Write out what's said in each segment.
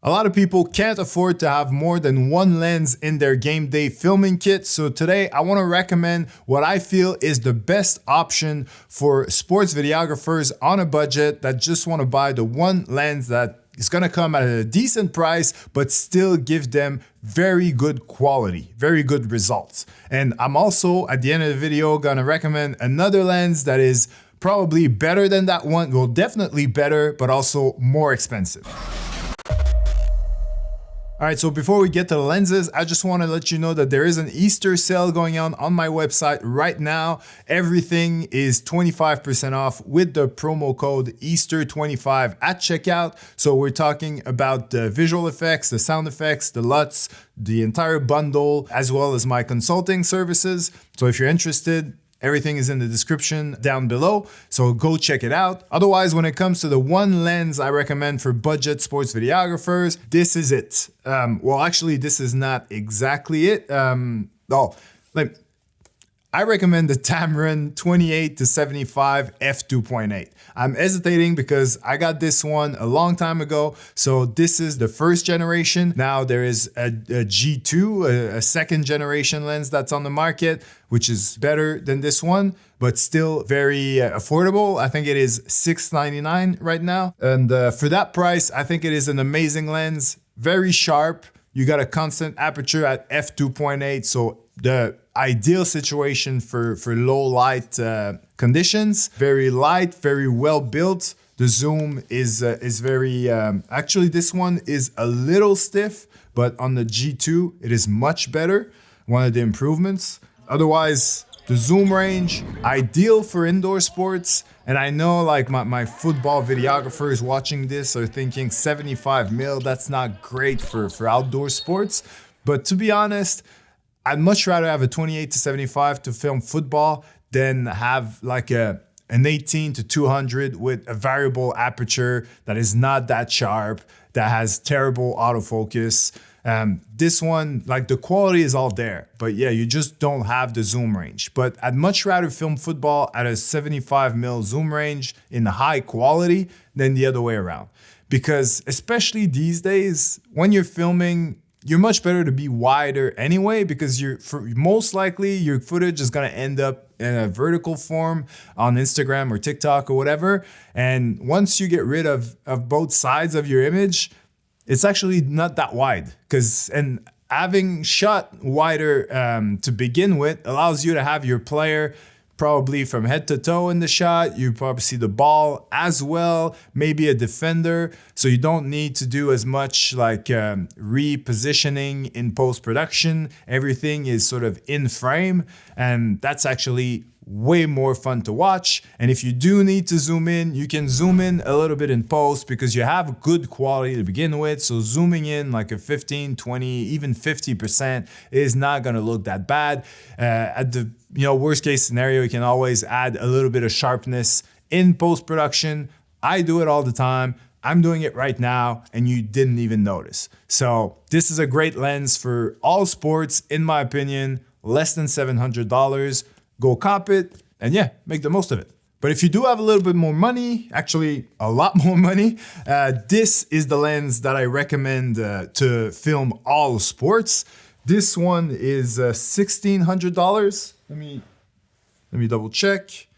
A lot of people can't afford to have more than one lens in their game day filming kit. So today I want to recommend what I feel is the best option for sports videographers on a budget that just want to buy the one lens that is going to come at a decent price, but still give them very good quality, very good results. And I'm also at the end of the video going to recommend another lens that is probably better than that one. Well, definitely better, but also more expensive. All right, so before we get to the lenses, I just want to let you know that there is an Easter sale going on my website right now. Everything is 25% off with the promo code Easter25 at checkout. So we're talking about the visual effects, the sound effects, the LUTs, the entire bundle, as well as my consulting services. So if you're interested, everything is in the description down below, so go check it out. Otherwise, when it comes to the one lens I recommend for budget sports videographers, this is it. Well, actually, this is not exactly it. I recommend the Tamron 28-75 f2.8. I'm hesitating because I got this one a long time ago. So this is the first generation. Now there is a G2, a second generation lens that's on the market, which is better than this one, but still very affordable. I think it is $699 right now. And for that price, I think it is an amazing lens, very sharp. You got a constant aperture at f2.8. So the ideal situation for low light conditions. Very light, very well built. The zoom is very, actually this one is a little stiff, but on the G2, it is much better. One of the improvements. Otherwise, the zoom range, ideal for indoor sports. And I know like my football videographers watching this are thinking 75mm, that's not great for outdoor sports. But to be honest, I'd much rather have a 28-75 to film football than have like an 18-200 with a variable aperture that is not that sharp, that has terrible autofocus. This one, like the quality is all there, but yeah, you just don't have the zoom range. But I'd much rather film football at a 75mm zoom range in high quality than the other way around. Because especially these days, when you're filming, you're much better to be wider anyway, because most likely your footage is gonna end up in a vertical form on Instagram or TikTok or whatever. And once you get rid of both sides of your image, it's actually not that wide. And having shot wider to begin with allows you to have your player probably from head to toe in the shot. You probably see the ball as well, maybe a defender. So you don't need to do as much like repositioning in post-production. Everything is sort of in frame, and that's actually way more fun to watch. And if you do need to zoom in, you can zoom in a little bit in post because you have good quality to begin with. So zooming in like a 15, 20, even 50% is not gonna look that bad. At the worst case scenario, you can always add a little bit of sharpness in post-production. I do it all the time. I'm doing it right now and you didn't even notice. So this is a great lens for all sports, in my opinion, less than $700. Go cop it and yeah, make the most of it. But if you do have a little bit more money, actually a lot more money, this is the lens that I recommend to film all sports. This one is $1,600. Let me double check.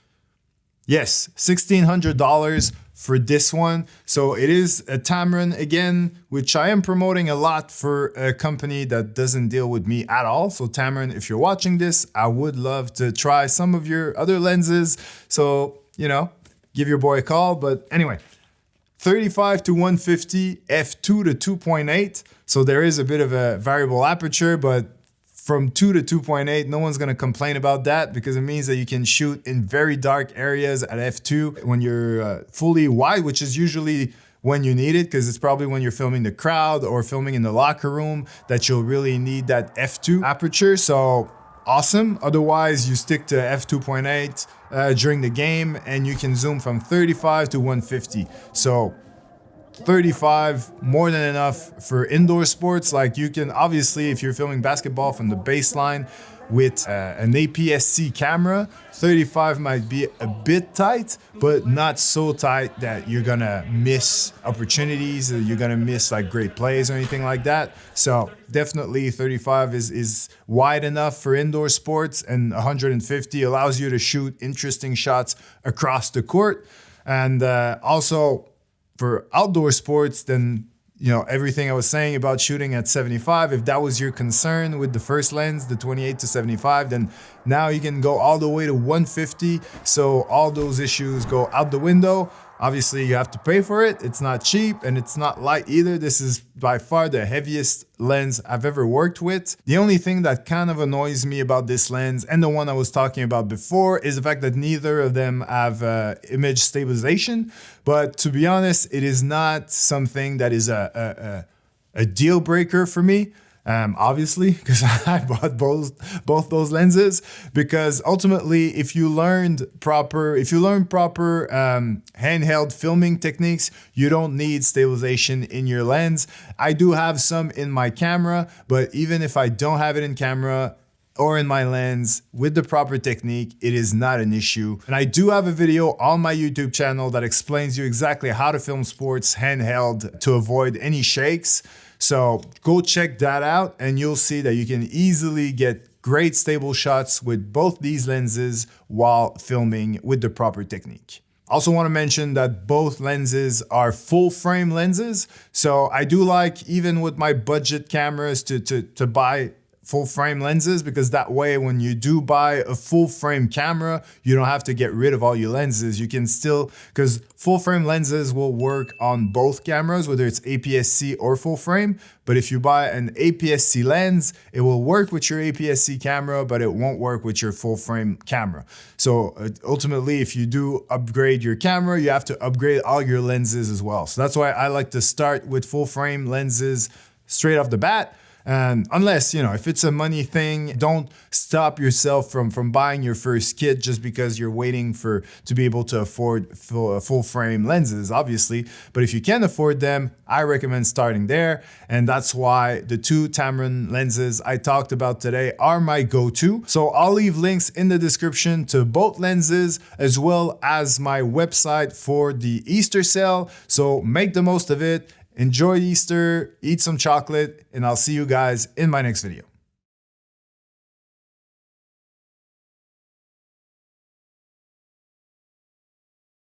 Yes, $1,600 for this one. So it is a Tamron again, which I am promoting a lot for a company that doesn't deal with me at all. So Tamron, if you're watching this, I would love to try some of your other lenses. So, give your boy a call. But anyway, 35-150 f2-2.8. So there is a bit of a variable aperture, but from 2-2.8, no one's gonna complain about that because it means that you can shoot in very dark areas at f2 when you're fully wide, which is usually when you need it, because it's probably when you're filming the crowd or filming in the locker room that you'll really need that f2 aperture. So awesome. Otherwise, you stick to f2.8 during the game and you can zoom from 35-150. So 35, more than enough for indoor sports. Like you can, obviously, if you're filming basketball from the baseline, with an APS-C camera, 35 might be a bit tight, but not so tight that you're gonna miss opportunities, or you're gonna miss like great plays or anything like that. So definitely 35 is wide enough for indoor sports, and 150 allows you to shoot interesting shots across the court. And also for outdoor sports, then everything I was saying about shooting at 75, if that was your concern with the first lens, the 28 to 75, then now you can go all the way to 150. So all those issues go out the window. Obviously, you have to pay for it. It's not cheap and it's not light either. This is by far the heaviest lens I've ever worked with. The only thing that kind of annoys me about this lens and the one I was talking about before is the fact that neither of them have image stabilization. But to be honest, it is not something that is a deal breaker for me. Obviously, because I bought both those lenses, because ultimately, if you learn proper handheld filming techniques, you don't need stabilization in your lens. I do have some in my camera, but even if I don't have it in camera or in my lens, with the proper technique, it is not an issue. And I do have a video on my YouTube channel that explains you exactly how to film sports handheld to avoid any shakes. So go check that out and you'll see that you can easily get great stable shots with both these lenses while filming with the proper technique. Also want to mention that both lenses are full frame lenses. So I do like, even with my budget cameras, to buy full frame lenses, because that way when you do buy a full frame camera, you don't have to get rid of all your lenses. You can still, because full frame lenses will work on both cameras, whether it's APS-C or full frame. But if you buy an APS-C lens, it will work with your APS-C camera, but it won't work with your full frame camera. So ultimately, if you do upgrade your camera, you have to upgrade all your lenses as well. So that's why I like to start with full frame lenses straight off the bat. And unless, if it's a money thing, don't stop yourself from buying your first kit just because you're waiting to be able to afford full frame lenses, obviously. But if you can afford them, I recommend starting there. And that's why the two Tamron lenses I talked about today are my go-to. So I'll leave links in the description to both lenses, as well as my website for the Easter sale. So make the most of it. Enjoy Easter, eat some chocolate, and I'll see you guys in my next video.